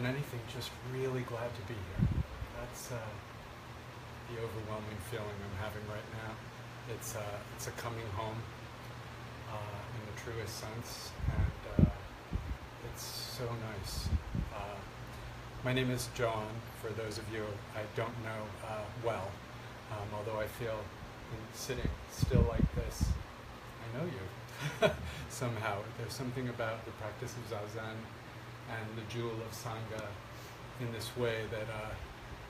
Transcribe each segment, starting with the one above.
than anything, just really glad to be here. That's the overwhelming feeling I'm having right now. It's a coming home in the truest sense, and it's so nice. My name is John, for those of you I don't know well, although I feel sitting still like this, I know you somehow. There's something about the practice of Zazen and the jewel of Sangha in this way that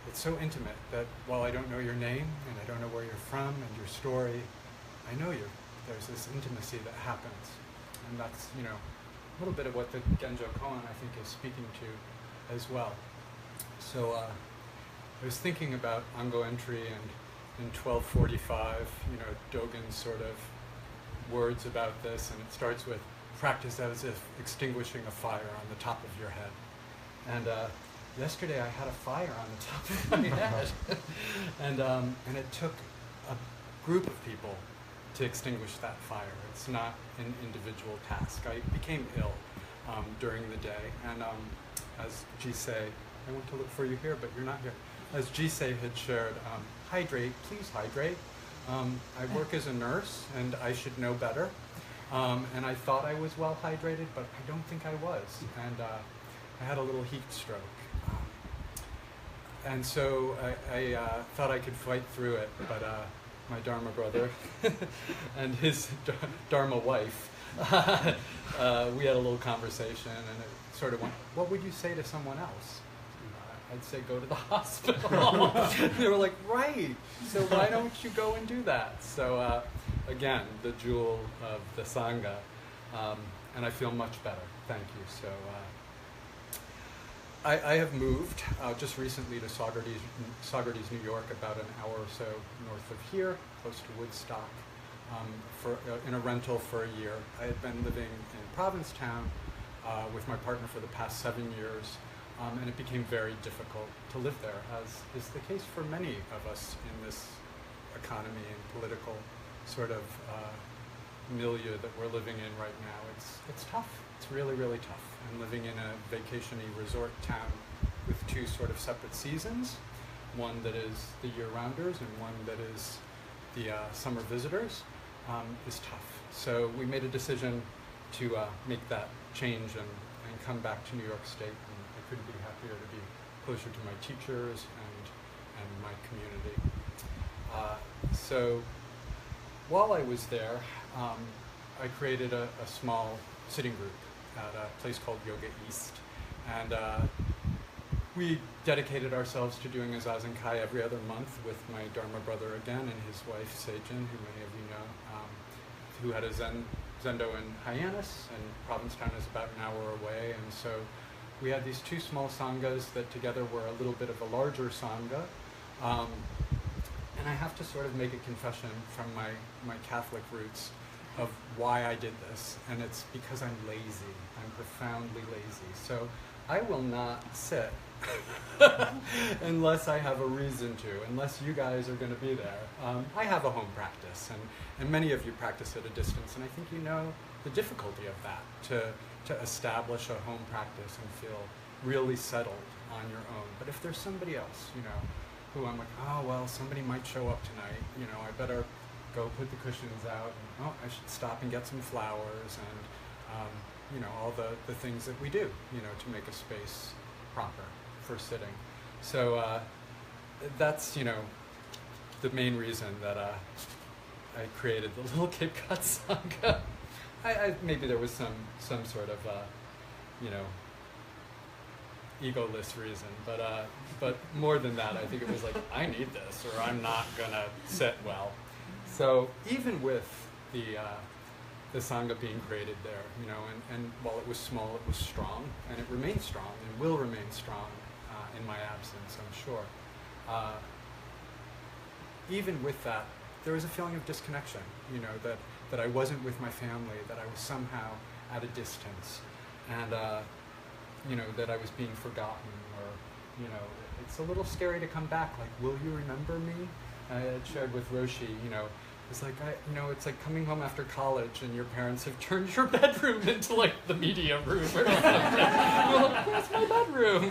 it's so intimate that while I don't know your name and I don't know where you're from and your story, I know you. There's this intimacy that happens. And that's, a little bit of what the Genjo Koan, I think, is speaking to as well. So I was thinking about Ango entry and in 1245, Dogen's sort of words about this, and it starts with practice as if extinguishing a fire on the top of your head. And yesterday I had a fire on the top of my head, and it took a group of people to extinguish that fire. It's not an individual task. I became ill during the day, and as Jisei, I went to look for you here, but you're not here. As Jisei had shared, hydrate, please hydrate. I work as a nurse, and I should know better. And I thought I was well hydrated, but I don't think I was. And I had a little heat stroke. And so I thought I could fight through it, but my Dharma brother and his Dharma wife, we had a little conversation, and it sort of went, what would you say to someone else? I'd say go to the hospital. They were like, right, so why don't you go and do that? So again, the jewel of the Sangha, and I feel much better, thank you. So I have moved just recently to Saugerties, New York, about an hour or so north of here, close to Woodstock, in a rental for a year. I had been living in Provincetown with my partner for the past 7 years. And it became very difficult to live there, as is the case for many of us in this economy and political sort of milieu that we're living in right now. It's tough. It's really, really tough. And living in a vacation-y resort town with two sort of separate seasons, one that is the year-rounders and one that is the summer visitors, is tough. So we made a decision to make that change and come back to New York State. Couldn't be happier to be closer to my teachers and my community. So while I was there, I created a small sitting group at a place called Yoga East. And we dedicated ourselves to doing a Zazen Kai every other month with my Dharma brother again and his wife Seijin, who many of you know, who had a Zendo in Hyannis, and Provincetown is about an hour away. And so we had these two small sanghas that together were a little bit of a larger sangha. And I have to sort of make a confession from my Catholic roots of why I did this. And it's because I'm lazy. I'm profoundly lazy. So I will not sit unless I have a reason to, unless you guys are going to be there. I have a home practice, and many of you practice at a distance, and I think you know the difficulty of that, to establish a home practice and feel really settled on your own. But if there's somebody else, who I'm like, oh, well, somebody might show up tonight, I better go put the cushions out, and I should stop and get some flowers, and, all the things that we do, to make a space proper for sitting. So that's, the main reason that I created the Little Kid Cut Sangha. Maybe there was some sort of, egoless reason, but more than that, I think it was like, I need this, or I'm not gonna sit well. So even with the Sangha being created there, and while it was small, it was strong, and it remains strong, and will remain strong in my absence, I'm sure. Even with that, there was a feeling of disconnection, that I wasn't with my family, that I was somehow at a distance, and that I was being forgotten, or it's a little scary to come back. Like, will you remember me? I had shared with Roshi, It's like, it's like coming home after college and your parents have turned your bedroom into like the media room or something. You're like, that's my bedroom.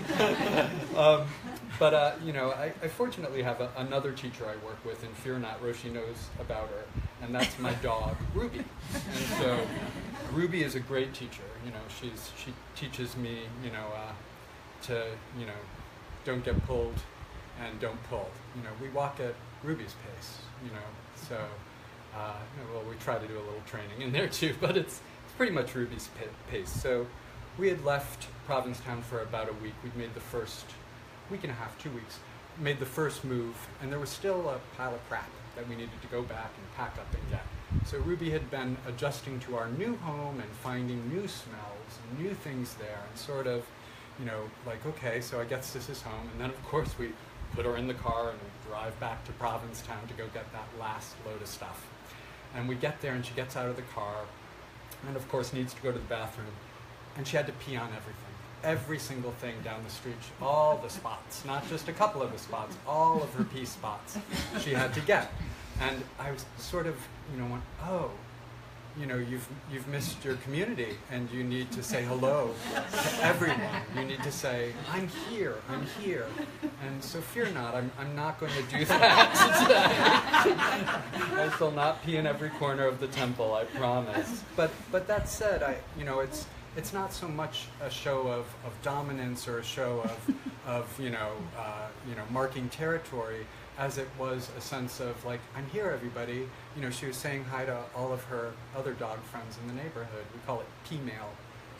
I fortunately have another teacher I work with, and fear not, Roshi knows about her, and that's my dog, Ruby. And so Ruby is a great teacher. She teaches me, to, don't get pulled and don't pull. We walk at Ruby's pace, so, we try to do a little training in there too, but it's pretty much Ruby's pace. So we had left Provincetown for about a week. We'd made the first week and a half, 2 weeks, made the first move, and there was still a pile of crap that we needed to go back and pack up and get. So Ruby had been adjusting to our new home and finding new smells and new things there, and sort of, like, okay, so I guess this is home. And then, of course, we put her in the car and drive back to Provincetown to go get that last load of stuff. And we get there, and she gets out of the car, and of course needs to go to the bathroom, and she had to pee on everything. Every single thing down the street, all the spots, not just a couple of the spots, all of her pee spots she had to get. And I was sort of, went, oh, you've missed your community, and you need to say hello to everyone. You need to say, I'm here. And so fear not, I'm not going to do that today. I shall not pee in every corner of the temple, I promise. But that said, it's not so much a show of dominance or a show of marking territory, as it was a sense of like, I'm here, everybody. She was saying hi to all of her other dog friends in the neighborhood. We call it P-mail.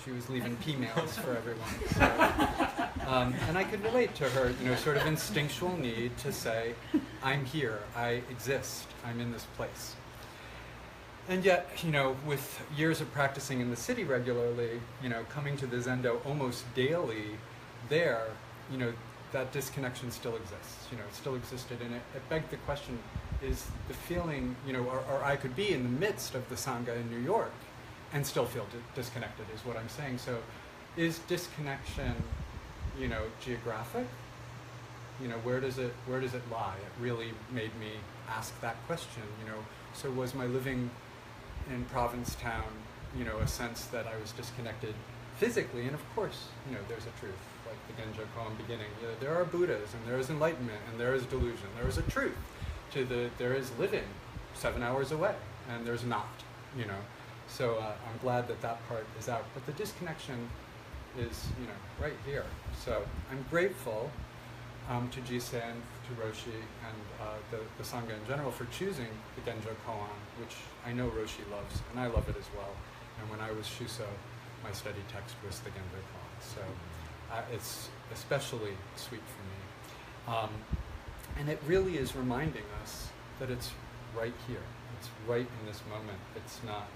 She was leaving P-mails for everyone. So, and I could relate to her, sort of instinctual need to say, I'm here, I exist, I'm in this place. And yet, with years of practicing in the city regularly, coming to the Zendo almost daily, there, that disconnection still exists. It still existed, and it begged the question: is the feeling, or I could be in the midst of the Sangha in New York, and still feel disconnected, is what I'm saying. So, is disconnection, geographic? Where does it lie? It really made me ask that question. So was my living in Provincetown, a sense that I was disconnected physically? And of course, there's a truth, like the Genjo koan beginning. There are Buddhas, and there is enlightenment, and there is delusion. There is a truth to there is living 7 hours away, and there's not, So I'm glad that part is out. But the disconnection is, right here. So I'm grateful to Jisen, to Roshi, and the Sangha in general for choosing the Genjo koan, which I know Roshi loves, and I love it as well. And when I was Shuso, my study text was the Genjo koan. So it's especially sweet for me. And it really is reminding us that it's right here. It's right in this moment. It's not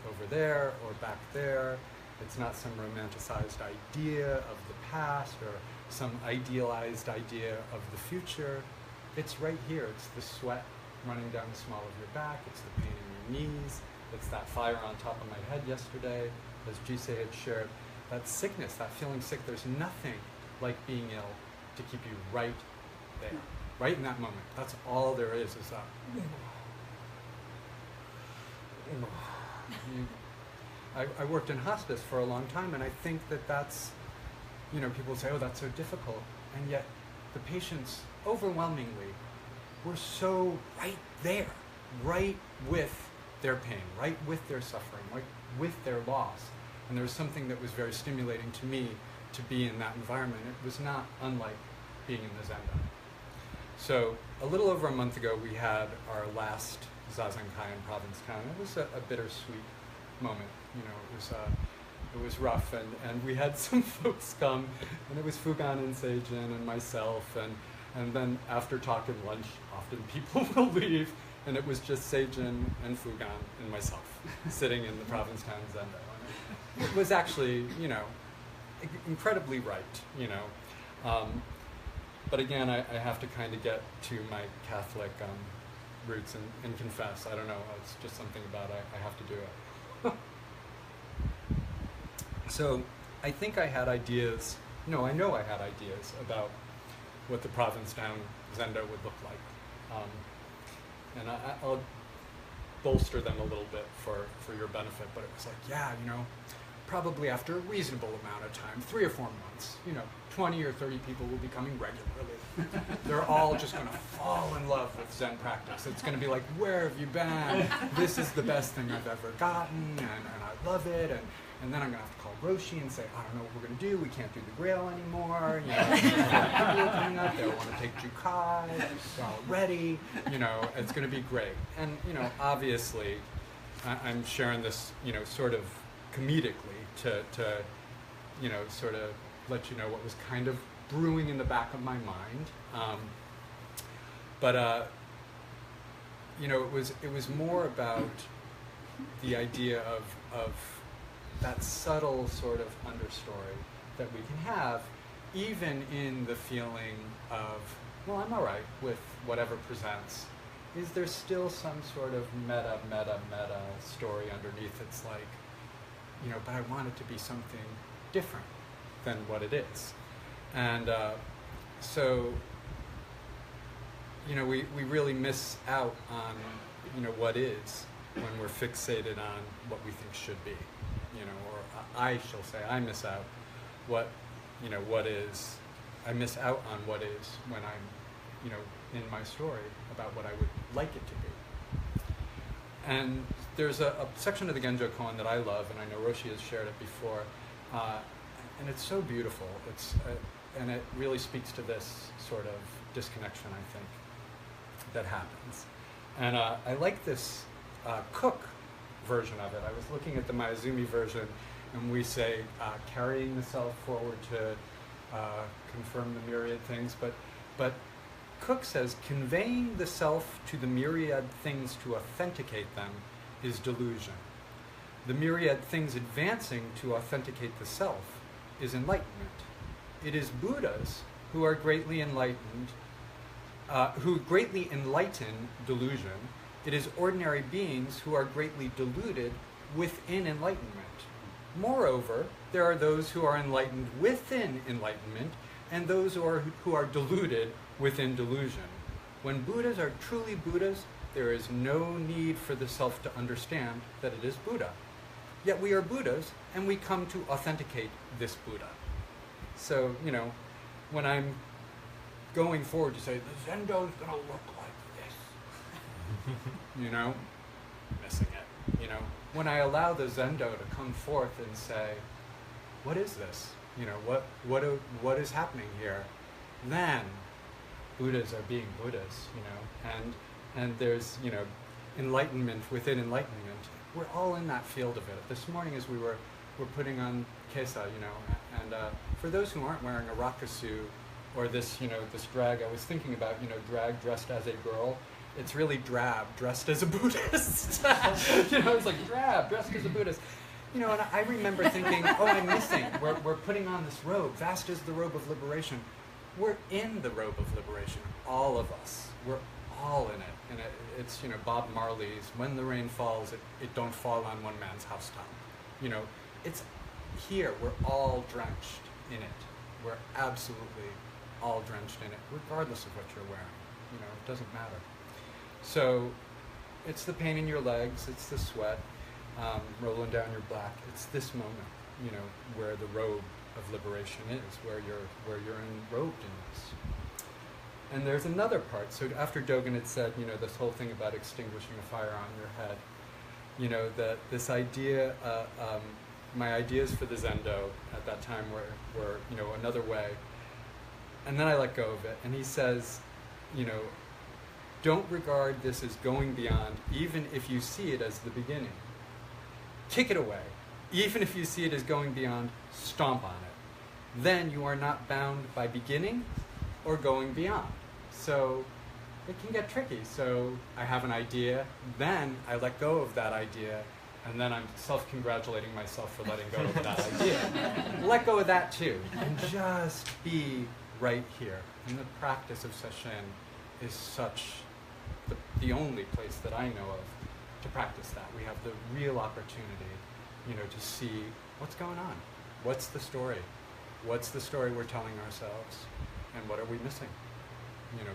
over there or back there. It's not some romanticized idea of the past or some idealized idea of the future. It's right here. It's the sweat running down the small of your back. It's the pain in your knees. It's that fire on top of my head yesterday, as Jisei had shared. That sickness, that feeling sick, there's nothing like being ill to keep you right there, right in that moment. That's all there is that. I worked in hospice for a long time, and I think that's, people say, oh, that's so difficult. And yet the patients overwhelmingly were so right there, right with their pain, right with their suffering, right with their loss. And there was something that was very stimulating to me to be in that environment. It was not unlike being in the Zendo. So a little over a month ago, we had our last Zazenkai in Provincetown. It was a bittersweet moment. It was rough, and we had some folks come, and it was Fugan and Seijin and myself, and then after talk and lunch, often people will leave, and it was just Seijin and Fugan and myself sitting in the Provincetown Zendo. It was actually, incredibly right, But again, I have to kind of get to my Catholic roots and confess. I don't know, it's just something about I have to do it. So I think I had ideas, I know I had ideas about what the Provincetown Zendo would look like. And bolster them a little bit for your benefit, but it was like, yeah, probably after a reasonable amount of time, 3 or 4 months, 20 or 30 people will be coming regularly. They're all just going to fall in love with Zen practice. It's going to be like, where have you been? This is the best thing I've ever gotten, and I love it. And then I'm going to have to call Roshi and say, I don't know what we're going to do. We can't do the Grail anymore. People are coming up. They want to take Jukai. They're all ready. It's going to be great. And, obviously, I'm sharing this, sort of comedically to sort of let you know what was kind of brewing in the back of my mind. It was more about the idea of that subtle sort of understory that we can have, even in the feeling of, well, I'm all right with whatever presents. Is there still some sort of meta story underneath? It's like, but I want it to be something different than what it is. And so, we really miss out on, what is when we're fixated on what we think should be, or I shall say, I miss out what is. I miss out on what is when I'm, in my story about what I would like it to be. And there's a section of the Genjo Koan that I love, and I know Roshi has shared it before, and it's so beautiful. And it really speaks to this sort of disconnection, I think, that happens. And I like this Cook version of it. I was looking at the Mayuzumi version, and we say carrying the self forward to confirm the myriad things, but Cook says conveying the self to the myriad things to authenticate them is delusion. The myriad things advancing to authenticate the self is enlightenment. It is Buddhas who are greatly enlightened, who greatly enlighten delusion. It is ordinary beings who are greatly deluded within enlightenment. Moreover, there are those who are enlightened within enlightenment and those who are deluded within delusion. When Buddhas are truly Buddhas, there is no need for the self to understand that it is Buddha. Yet we are Buddhas, and we come to authenticate this Buddha. So, when I'm going forward to say, the Zendo is going to look like this, missing it. When I allow the Zendo to come forth and say, what is this? What is happening here? Then Buddhas are being Buddhas, and there's, enlightenment within enlightenment. We're all in that field of it. This morning as we're putting on Kesa, and for those who aren't wearing a rakusu or this, this drag, I was thinking about, drag dressed as a girl. It's really drab dressed as a Buddhist. It's like drab dressed as a Buddhist. And I remember thinking, I'm missing. We're putting on this robe. Vast is the robe of liberation. We're in the robe of liberation, all of us. We're all in it. And it's, Bob Marley's, when the rain falls, it don't fall on one man's housetop. It's here. We're all drenched in it. We're absolutely all drenched in it, regardless of what you're wearing. It doesn't matter. So it's the pain in your legs. It's the sweat rolling down your back. It's this moment, where the robe of liberation is, where you're enrobed in this. And there's another part. So after Dogen had said, this whole thing about extinguishing a fire on your head, that this idea, my ideas for the Zendo at that time were another way. And then I let go of it. And he says, don't regard this as going beyond, even if you see it as the beginning. Kick it away. Even if you see it as going beyond, stomp on it. Then you are not bound by beginning or going beyond. So it can get tricky. So I have an idea, then I let go of that idea, and then I'm self-congratulating myself for letting go of that idea. Let go of that too, and just be right here. And the practice of Sesshin is such the only place that I know of to practice that. We have the real opportunity, to see what's going on. What's the story? What's the story we're telling ourselves? And what are we missing,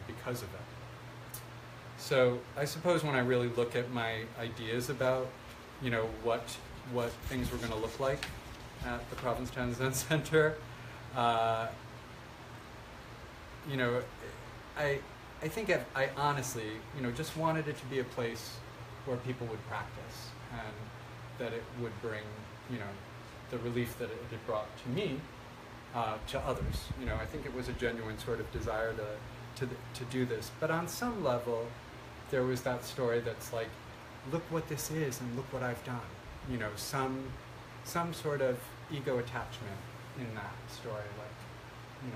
because of it? So I suppose when I really look at my ideas about, what things were going to look like at the Provincetown Zen Center, uh, you know, I think I honestly, just wanted it to be a place where people would practice, and that it would bring, the relief that it had brought to me, to others. I think it was a genuine sort of desire to do this. But on some level, there was that story that's like, look what this is and look what I've done. Some sort of ego attachment in that story, like,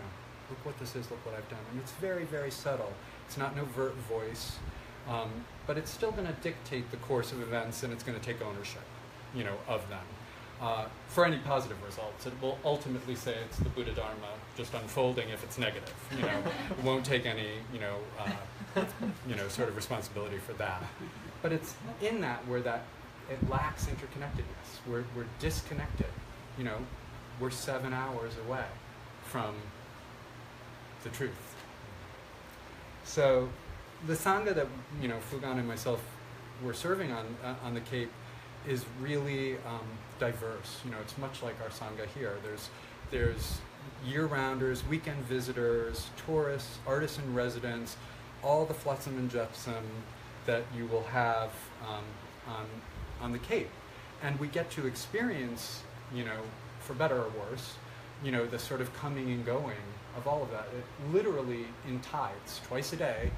look what this is, look what I've done. And it's very, very subtle. It's not an overt voice, but it's still going to dictate the course of events, and it's going to take ownership, of them. For any positive results, it will ultimately say it's the Buddha Dharma just unfolding if it's negative. It won't take any, sort of responsibility for that. But it's in that where it lacks interconnectedness. We're disconnected. We're 7 hours away from the truth. So the Sangha that, Fugan and myself were serving on the Cape is really diverse. It's much like our Sangha here. There's year-rounders, weekend visitors, tourists, artisan residents, all the flotsam and jetsam that you will have on the Cape. And we get to experience, for better or worse, the sort of coming and going of all of that. It literally in tides, twice a day,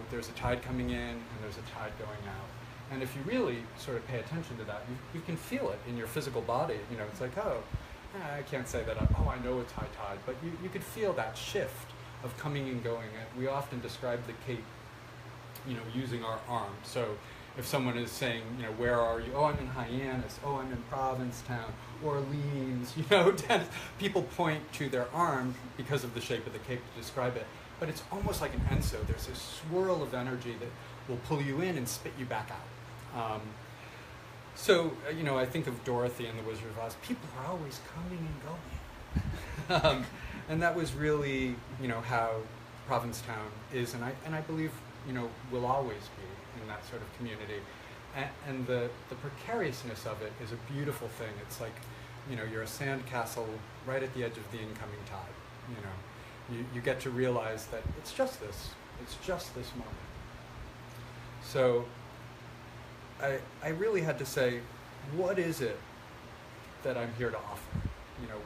there's a tide coming in and there's a tide going out. And if you really sort of pay attention to that, you can feel it in your physical body. It's like, I can't say that, I know it's high tide, but you could feel that shift of coming and going. We often describe the Cape, using our arm. So if someone is saying, where are you? Oh, I'm in Hyannis. Oh, I'm in Provincetown. Orleans. People point to their arm because of the shape of the Cape to describe it. But it's almost like an enso. There's this swirl of energy that will pull you in and spit you back out. So, I think of Dorothy and the Wizard of Oz. People are always coming and going. And that was really, how Provincetown is, and I believe, will always be in that sort of community. And the precariousness of it is a beautiful thing. It's like, you're a sand castle right at the edge of the incoming tide. You get to realize that it's just this moment. So I really had to say, what is it that I'm here to offer?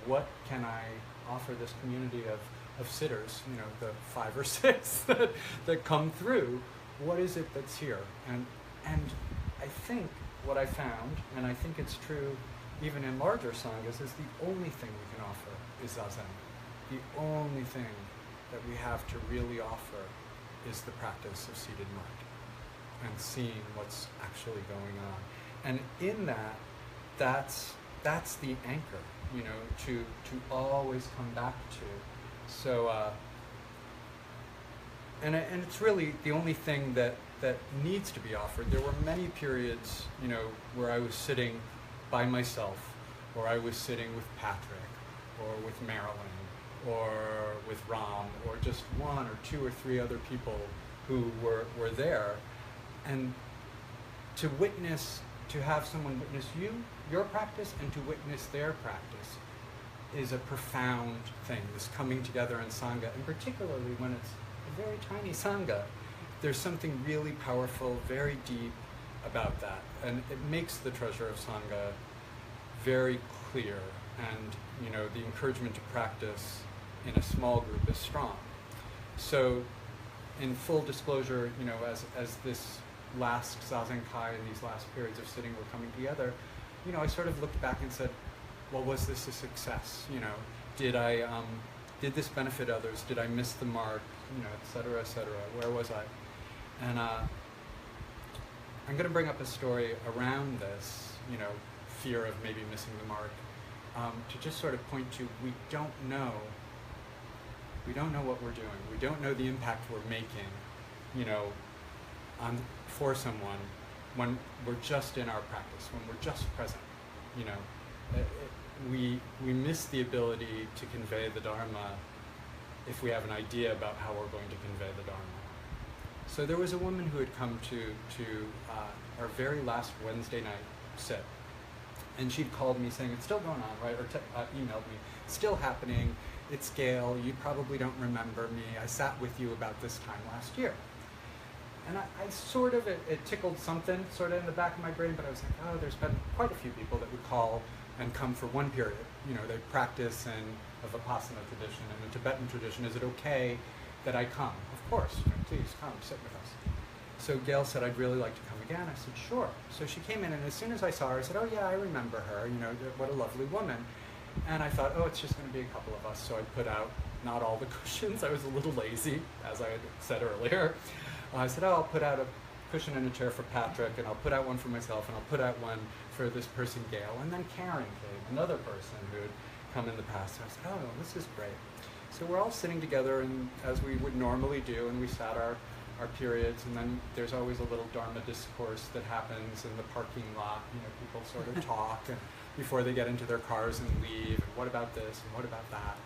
What can I offer this community of sitters, the 5 or 6 that come through? What is it that's here? And I think what I found, and I think it's true even in larger sanghas, is the only thing we can offer is zazen. The only thing that we have to really offer is the practice of seated mind and seeing what's actually going on. And in that's the anchor, to always come back to. So, and it's really the only thing that needs to be offered. There were many periods, where I was sitting by myself, or I was sitting with Patrick, or with Marilyn, or with Ram, or just 1 or 2 or 3 other people who were there. And to have someone witness your practice, and to witness their practice is a profound thing, this coming together in Sangha, and particularly when it's a very tiny Sangha. There's something really powerful, very deep about that. And it makes the treasure of Sangha very clear, and the encouragement to practice in a small group is strong. So in full disclosure, as this last Zazen Kai and these last periods of sitting were coming together, I sort of looked back and said, well, was this a success? Did this benefit others? Did I miss the mark? Et cetera, et cetera. Where was I? And I'm going to bring up a story around this, fear of maybe missing the mark, to just sort of point to, we don't know what we're doing. We don't know the impact we're making, for someone when we're just in our practice, when we're just present. We miss the ability to convey the Dharma if we have an idea about how we're going to convey the Dharma. So there was a woman who had come to our very last Wednesday night sit, and she'd called me saying, it's still going on, right? Or emailed me, still happening, it's Gail, you probably don't remember me, I sat with you about this time last year. And I sort of, it tickled something sort of in the back of my brain, but I was like, oh, there's been quite a few people that would call and come for one period. You know, they practice in a Vipassana tradition and a Tibetan tradition. Is it okay that I come? Of course, please come, sit with us. So Gail said, I'd really like to come again. I said, sure. So she came in, and as soon as I saw her, I said, oh yeah, I remember her, you know, what a lovely woman. And I thought, oh, it's just going to be a couple of us. So I put out not all the cushions. I was a little lazy, as I had said earlier. I said, oh, I'll put out a cushion and a chair for Patrick, and I'll put out one for myself, and I'll put out one for this person, Gail. And then Karen came, another person who had come in the past. So I said, oh, this is great. So we're all sitting together, and as we would normally do, and we sat our periods, and then there's always a little Dharma discourse that happens in the parking lot. You know, people sort of talk and before they get into their cars and leave, and what about this, and what about that.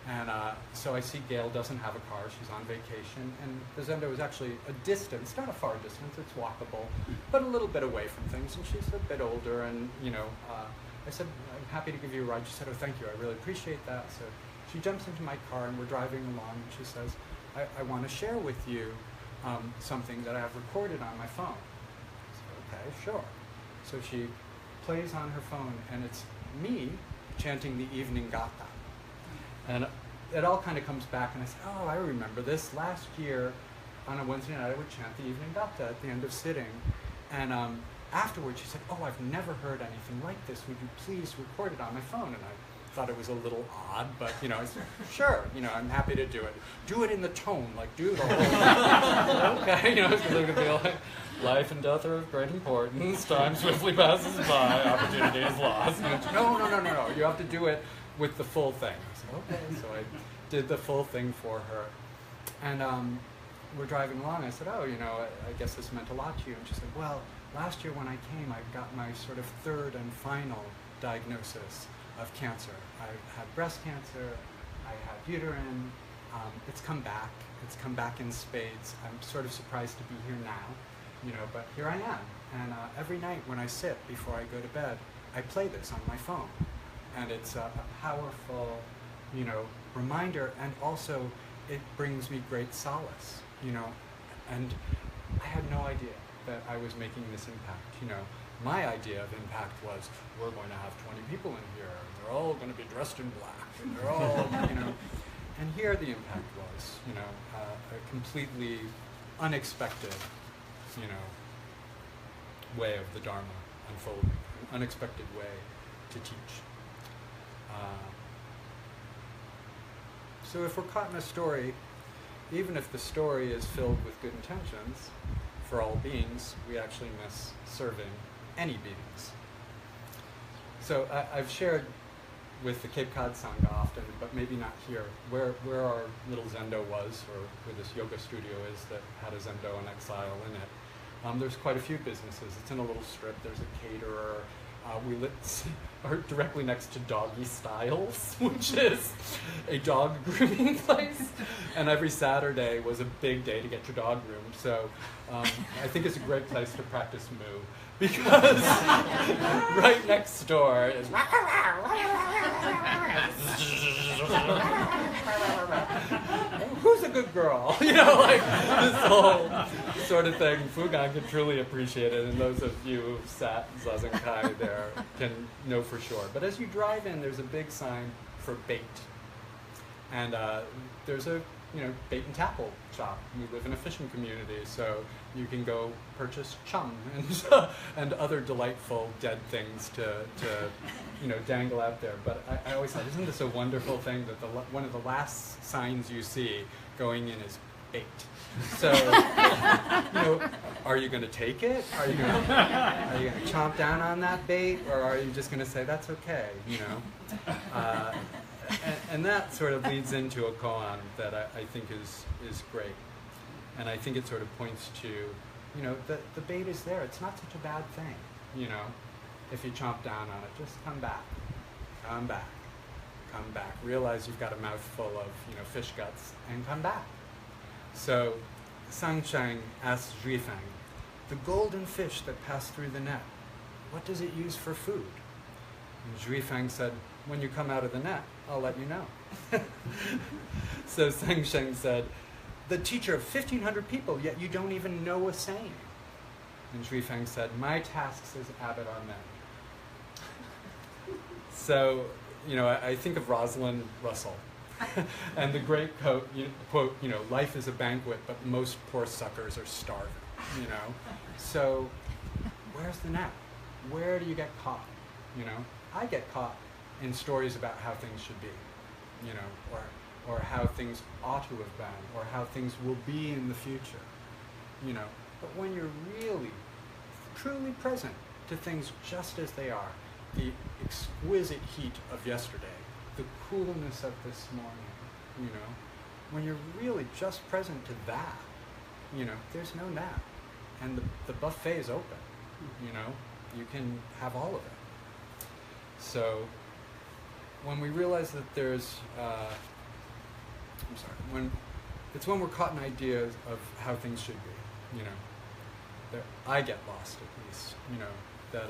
And so I see Gail doesn't have a car, she's on vacation, and the Zendo is actually a distance, not a far distance, it's walkable, but a little bit away from things, and she's a bit older, and you know, I said, I'm happy to give you a ride. She said, oh, thank you, I really appreciate that. So she jumps into my car, and we're driving along, and she says, I want to share with you something that I have recorded on my phone. I said, okay, sure. So she plays on her phone, and it's me chanting the evening gatha. And it all kind of comes back, and I said, oh, I remember this. Last year, on a Wednesday night, I would chant the evening gatha at the end of sitting. And afterwards, she said, oh, I've never heard anything like this. Would you please record it on my phone? And I thought it was a little odd, but, you know, I said, sure, you know, I'm happy to do it. Do it in the tone, like, do the whole thing. Okay, you know, because it would be like, life and death are of great importance, time swiftly passes by, opportunity is lost. No, you have to do it with the full thing. I said, okay, so I did the full thing for her. And we're driving along, I said, oh, you know, I guess this meant a lot to you. And she said, well, last year when I came, I got my sort of third and final diagnosis of cancer. I had breast cancer, I had uterine, it's come back in spades. I'm sort of surprised to be here now, you know, but here I am. And every night when I sit before I go to bed, I play this on my phone. And it's a powerful, you know, reminder, and also it brings me great solace, you know, and I had no idea that I was making this impact, you know. My idea of impact was, we're going to have 20 people in here, and they're all going to be dressed in black, and they're all, you know. And here the impact was, you know, a completely unexpected, you know, way of the Dharma unfolding, an unexpected way to teach. So if we're caught in a story, even if the story is filled with good intentions for all beings, we actually miss serving any beings. So I've shared with the Cape Cod Sangha often, but maybe not here, where our little Zendo was, or where this yoga studio is that had a Zendo in exile in it. There's quite a few businesses. It's in a little strip. There's a caterer. We are directly next to Doggy Styles, which is a dog grooming place. And every Saturday was a big day to get your dog groomed. So I think it's a great place to practice moo, because right next door is who's a good girl? You know, like this whole sort of thing. Fugan can truly appreciate it, and those of you who've sat Zazen Kai there can know for sure. But as you drive in, there's a big sign for bait. And there's a bait and tackle shop. We live in a fishing community, so you can go purchase chum and other delightful dead things to dangle out there. But I always thought, isn't this a wonderful thing that one of the last signs you see going in is bait? So, are you going to take it? Are you going to chomp down on that bait, or are you just going to say that's okay? And that sort of leads into a koan that I think is great. And I think it sort of points to, the bait is there. It's not such a bad thing, if you chomp down on it. Just come back, come back, come back. Realize you've got a mouthful of, fish guts, and come back. So Sangshang asked Zhuifang, "The golden fish that passed through the net, what does it use for food?" And Zhuifang said, "When you come out of the net, I'll let you know." So Sangsheng said, "The teacher of 1,500 people, yet you don't even know a saying." And Zhuifang said, "My tasks as abbot are many." So, I think of Rosalind Russell and the great quote, "Life is a banquet, but most poor suckers are starving," So, where's the net? Where do you get caught? I get caught in stories about how things should be, or how things ought to have been, or how things will be in the future, But when you're really, truly present to things just as they are, the exquisite heat of yesterday, the coolness of this morning, when you're really just present to that, there's no nap. And the buffet is open, you can have all of it. So when we realize that there's, when we're caught in ideas of how things should be, that I get lost at least, that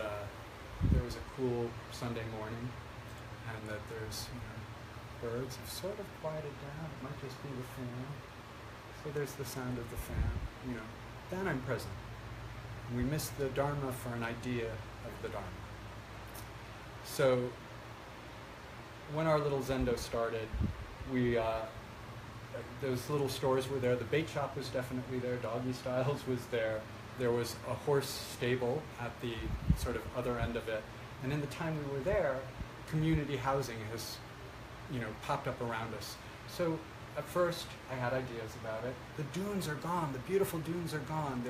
there was a cool Sunday morning and that there's, birds have sort of quieted down. It might just be the fan. So there's the sound of the fan, then I'm present. We miss the Dharma for an idea of the Dharma. So when our little Zendo started, those little stores were there. The bait shop was definitely there. Doggy Styles was there. There was a horse stable at the sort of other end of it. And in the time we were there, community housing has, popped up around us. So at first, I had ideas about it. The dunes are gone. The beautiful dunes are gone.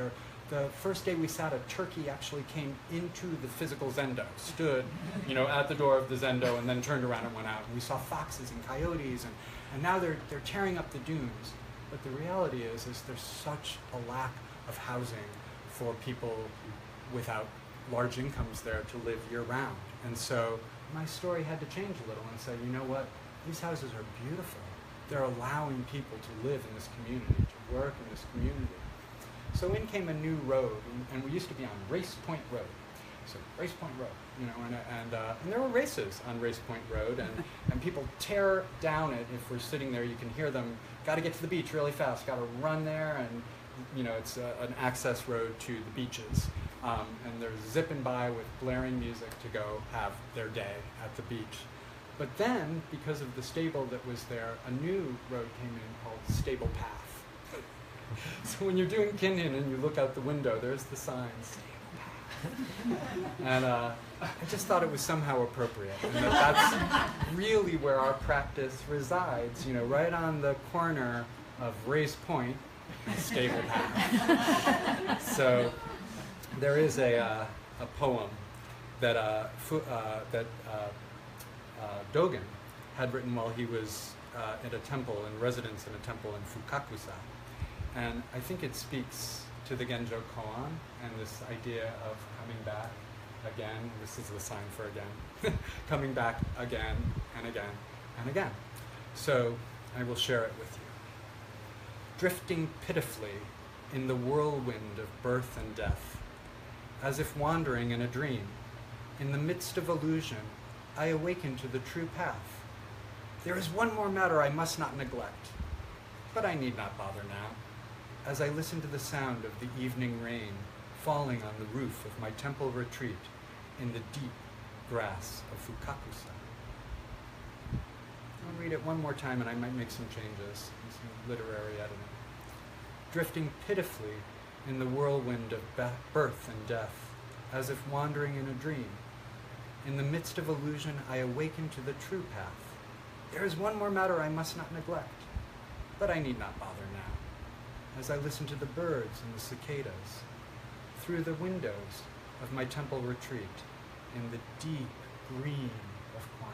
The first day we sat, a turkey actually came into the physical Zendo, stood, at the door of the Zendo, and then turned around and went out. And we saw foxes and coyotes, and now they're tearing up the dunes. But the reality is there's such a lack of housing for people without large incomes there to live year-round. And so my story had to change a little and say, you know what? These houses are beautiful. They're allowing people to live in this community, to work in this community. So in came a new road, and we used to be on Race Point Road. So Race Point Road, and there were races on Race Point Road, and people tear down it. If we're sitting there, you can hear them, got to get to the beach really fast, got to run there, and it's an access road to the beaches. And they're zipping by with blaring music to go have their day at the beach. But then, because of the stable that was there, a new road came in called Stable Path. So when you're doing Kinhin and you look out the window, there's the sign, Stable Path. And I just thought it was somehow appropriate. And that's really where our practice resides, right on the corner of Race Point and Stable Path. So there is a poem that Dogen had written while he was at a temple, in residence in a temple in Fukakusa. And I think it speaks to the Genjo Koan and this idea of coming back again. This is the sign for again. Coming back again and again and again. So I will share it with you. Drifting pitifully in the whirlwind of birth and death, as if wandering in a dream, in the midst of illusion, I awaken to the true path. There is one more matter I must not neglect, but I need not bother now, as I listen to the sound of the evening rain falling on the roof of my temple retreat in the deep grass of Fukakusa. I'll read it one more time and I might make some changes, some literary editing. Drifting pitifully in the whirlwind of birth and death, as if wandering in a dream. In the midst of illusion, I awaken to the true path. There is one more matter I must not neglect, but I need not bother now, as I listen to the birds and the cicadas, through the windows of my temple retreat in the deep green of Kwan